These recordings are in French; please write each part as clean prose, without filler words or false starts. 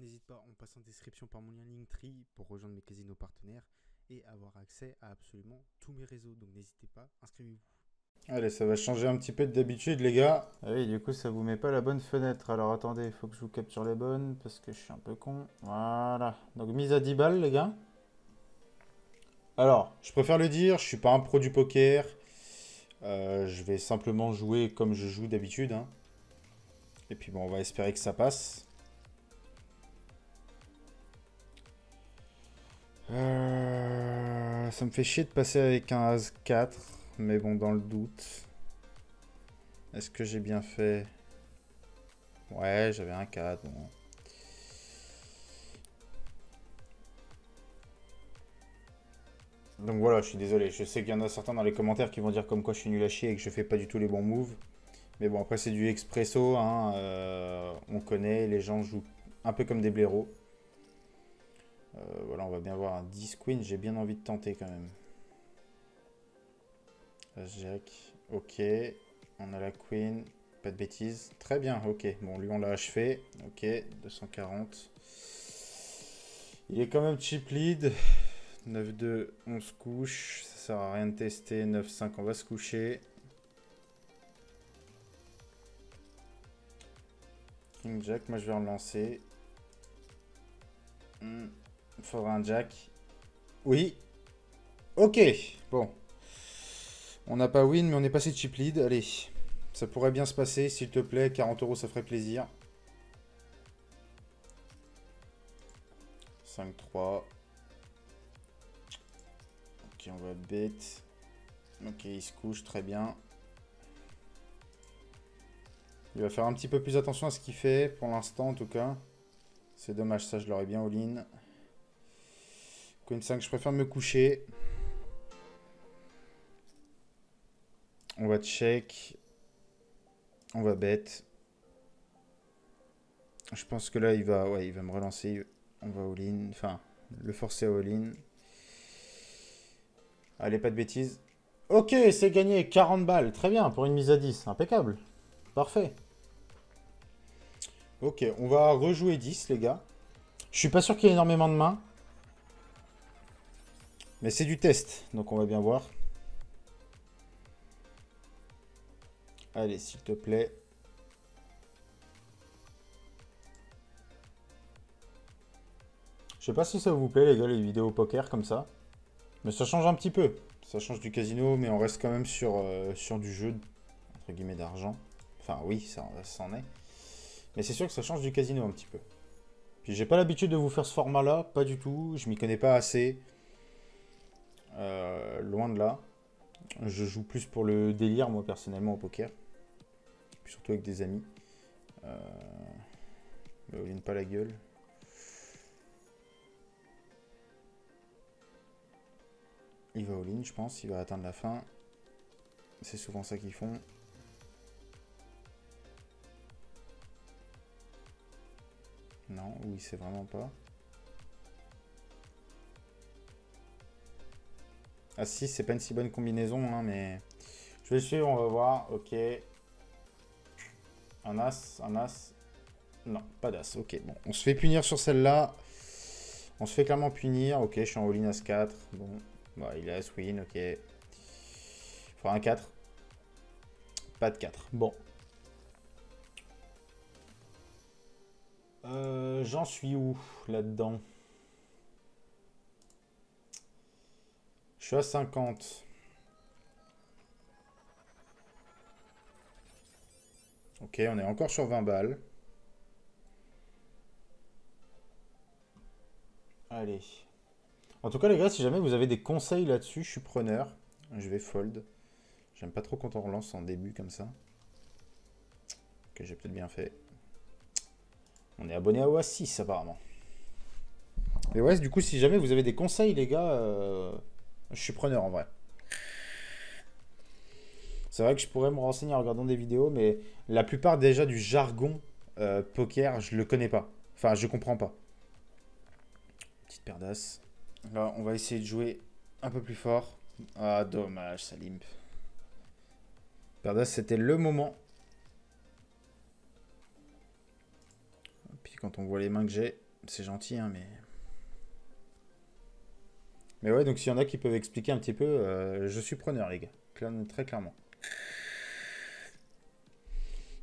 n'hésite pas en passant en description par mon lien Linktree pour rejoindre mes casinos partenaires et avoir accès à absolument tous mes réseaux. Donc n'hésitez pas, inscrivez-vous. Allez, ça va changer un petit peu d'habitude, les gars. Ah oui, du coup, ça vous met pas la bonne fenêtre. Alors attendez, il faut que je vous capture les bonnes parce que je suis un peu con. Voilà. Donc mise à 10 balles, les gars. Alors, je préfère le dire, je suis pas un pro du poker. Je vais simplement jouer comme je joue d'habitude, hein. Et puis bon, on va espérer que ça passe. Ça me fait chier de passer avec un As-4. Mais bon, dans le doute. Est-ce que j'ai bien fait? Ouais, j'avais un 4. Bon. Donc voilà, je suis désolé. Je sais qu'il y en a certains dans les commentaires qui vont dire comme quoi je suis nul à chier et que je fais pas du tout les bons moves. Mais bon, après, c'est du expresso, hein. On connaît, les gens jouent un peu comme des blaireaux. Voilà, on va bien voir un 10 queen. J'ai bien envie de tenter quand même. As-Jack. Ok. On a la queen. Pas de bêtises. Très bien, ok. Bon, lui, on l'a achevé. Ok, 240. Il est quand même chip lead. 9-2, on se couche. Ça sert à rien de tester. 9-5, on va se coucher. King Jack, moi je vais relancer. Il faudra un Jack. Oui. Ok. Bon. On n'a pas win, mais on est passé chip lead. Allez. Ça pourrait bien se passer, s'il te plaît. 40 euros, ça ferait plaisir. 5-3. Ok, on va bet. Ok, il se couche, très bien. Il va faire un petit peu plus attention à ce qu'il fait, pour l'instant en tout cas. C'est dommage, ça je l'aurais bien all-in. Queen 5, je préfère me coucher. On va check. On va bet. Je pense que là, il va me relancer. On va all-in. Enfin, le forcer à all-in. Allez, pas de bêtises. Ok, c'est gagné. 40 balles. Très bien, pour une mise à 10. Impeccable. Parfait. Ok, on va rejouer 10, les gars. Je suis pas sûr qu'il y ait énormément de mains. Mais c'est du test, donc on va bien voir. Allez, s'il te plaît. Je sais pas si ça vous plaît, les gars, les vidéos poker comme ça. Mais ça change un petit peu. Ça change du casino, mais on reste quand même sur du jeu, entre guillemets, d'argent. Enfin, oui, ça en est. Mais c'est sûr que ça change du casino un petit peu. Puis j'ai pas l'habitude de vous faire ce format-là, pas du tout. Je m'y connais pas assez. Loin de là. Je joue plus pour le délire, moi, personnellement, au poker. Puis surtout avec des amis. Mais all-in pas la gueule. Il va all-in, je pense. Il va atteindre la fin. C'est souvent ça qu'ils font. Non, oui, c'est vraiment pas. Ah si, c'est pas une si bonne combinaison, hein, mais... Je vais suivre, on va voir. Ok. Un as, un as. Non, pas d'as. Ok, bon. On se fait punir sur celle-là. On se fait clairement punir. Ok, je suis en all-in as-4. Bon, bah, il est as-win, ok. Il faut un 4. Pas de 4. Bon. J'en suis où là-dedans? Je suis à 50. Ok, on est encore sur 20 balles. Allez. En tout cas, les gars, si jamais vous avez des conseils là-dessus, je suis preneur. Je vais fold. J'aime pas trop quand on relance en début comme ça. Ok, j'ai peut-être bien fait. On est abonné à Oasis apparemment. Et ouais, du coup, si jamais vous avez des conseils, les gars, je suis preneur en vrai. C'est vrai que je pourrais me renseigner en regardant des vidéos, mais la plupart déjà du jargon poker, je le connais pas. Enfin, je comprends pas. Petite paire d'as. Là, on va essayer de jouer un peu plus fort. Ah, dommage, ça limp. Paire d'as, c'était le moment. Puis quand on voit les mains que j'ai, C'est gentil, hein, mais... Mais ouais, donc s'il y en a qui peuvent expliquer un petit peu, je suis preneur, les gars. Très clairement.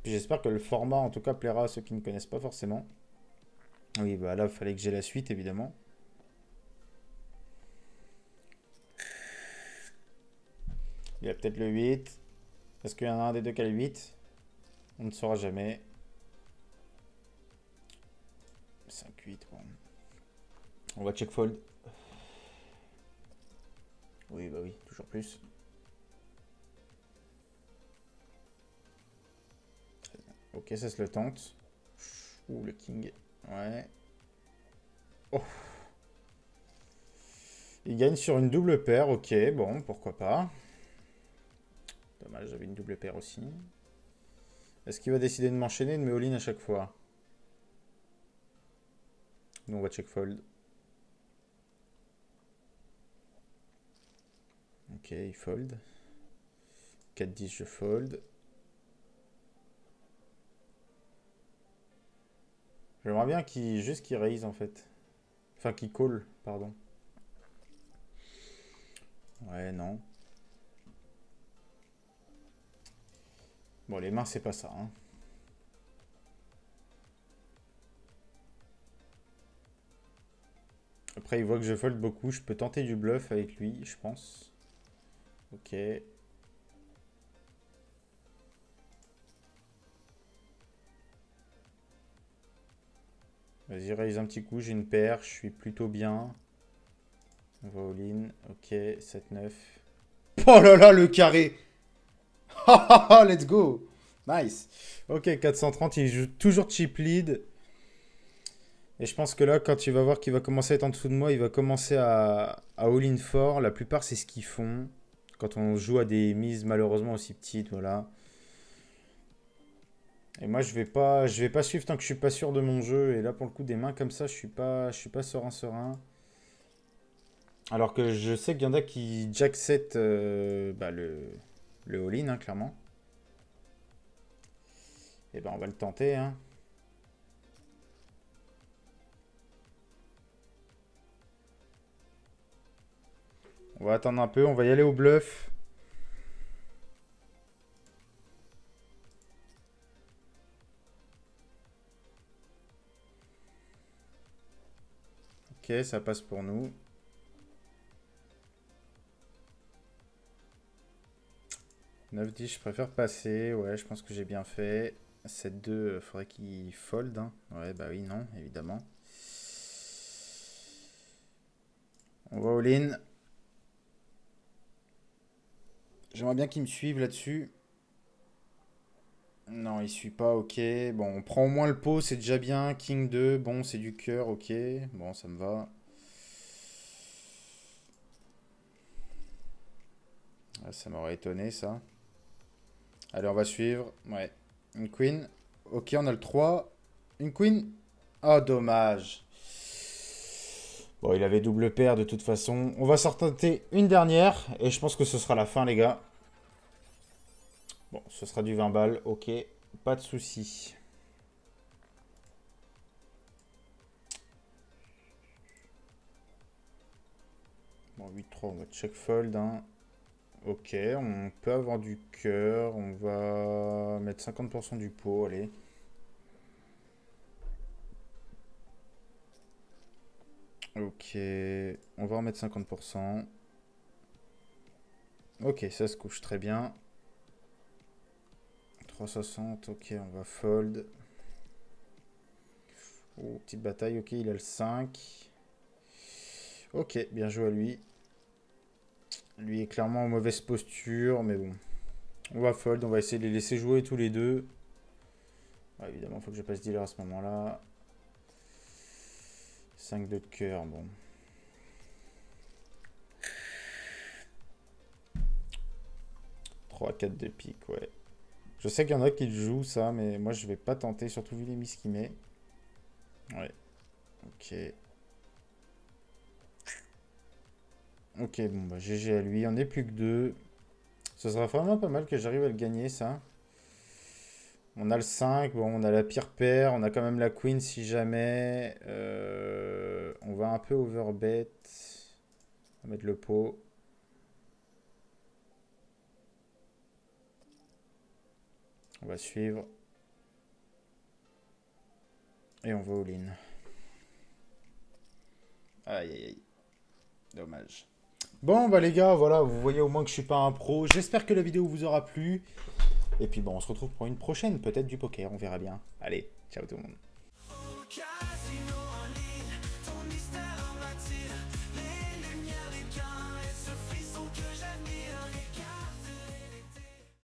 Puis j'espère que le format, en tout cas, plaira à ceux qui ne connaissent pas forcément. Oui, bah là, il fallait que j'ai la suite, évidemment. Il y a peut-être le 8. Est-ce qu'il y en a un des deux qui a le 8? On ne saura jamais. 5-8, ouais. On va check fold. Oui, bah oui, toujours plus. Ok, ça se le tente. Ouh, le king. Ouais. Oh. Il gagne sur une double paire, ok, bon, pourquoi pas. Dommage, j'avais une double paire aussi. Est-ce qu'il va décider de m'enchaîner, de me all-in à chaque fois? Nous, on va check fold. Ok, il fold. 4-10, je fold. J'aimerais bien juste qu'il raise, en fait. Enfin, qu'il call, pardon. Ouais, non. Bon, les mains, c'est pas ça, hein. Après, il voit que je fold beaucoup. Je peux tenter du bluff avec lui, je pense. Ok. Vas-y, raise un petit coup. J'ai une paire. Je suis plutôt bien. On va all-in. Ok, 7-9. Oh là là, le carré. Let's go. Nice. Ok, 430. Il joue toujours chip lead. Et je pense que là, quand il va voir qu'il va commencer à être en dessous de moi, il va commencer à all-in fort. La plupart, c'est ce qu'ils font. Quand on joue à des mises malheureusement aussi petites, voilà. Et moi, je vais pas suivre tant que je suis pas sûr de mon jeu. Et là, pour le coup, des mains comme ça, je suis pas serein. Alors que je sais qu'il y en a qui jack set bah, le all-in, hein, clairement. Et ben, on va le tenter, hein. On va attendre un peu, on va y aller au bluff. Ok, ça passe pour nous. 9-10, je préfère passer. Ouais, je pense que j'ai bien fait. 7-2, faudrait qu'il fold, hein. Ouais, bah oui, non, évidemment. On va all-in. J'aimerais bien qu'il me suive là-dessus. Non, il suit pas, ok. Bon, on prend au moins le pot, c'est déjà bien. King 2, bon, c'est du cœur, ok. Bon, ça me va. Ah, ça m'aurait étonné, ça. Allez, on va suivre. Ouais. Une queen. Ok, on a le 3. Une queen. Oh, dommage. Bon, il avait double paire de toute façon. On va s'en tenter une dernière. Et je pense que ce sera la fin, les gars. Bon, ce sera du 20 balles. Ok, pas de souci. Bon, 8-3, on va check fold, hein. Ok, on peut avoir du cœur. On va mettre 50% du pot, allez. Ok, on va en mettre 50%. Ok, ça se couche très bien. 360, ok, on va fold. Oh, petite bataille, ok, il a le 5. Ok, bien joué à lui. Lui est clairement en mauvaise posture, mais bon. On va fold, on va essayer de les laisser jouer tous les deux. Ouais, évidemment, il faut que je passe dealer à ce moment-là. 5 de cœur, bon. 3-4 de pique, ouais. Je sais qu'il y en a qui jouent ça, mais moi je vais pas tenter, surtout vu les mises qu'il met. Ouais. Ok. Ok, bon, bah GG à lui. On n'est plus que deux. Ce sera vraiment pas mal que j'arrive à le gagner, ça. On a le 5, bon, on a la pire paire, on a quand même la queen si jamais. On va un peu overbet. On va mettre le pot. On va suivre. Et on va all-in. Aïe aïe aïe. Dommage. Bon bah les gars, voilà, vous voyez au moins que je suis pas un pro. J'espère que la vidéo vous aura plu. Et puis bon, on se retrouve pour une prochaine, peut-être du poker, on verra bien. Allez, ciao tout le monde.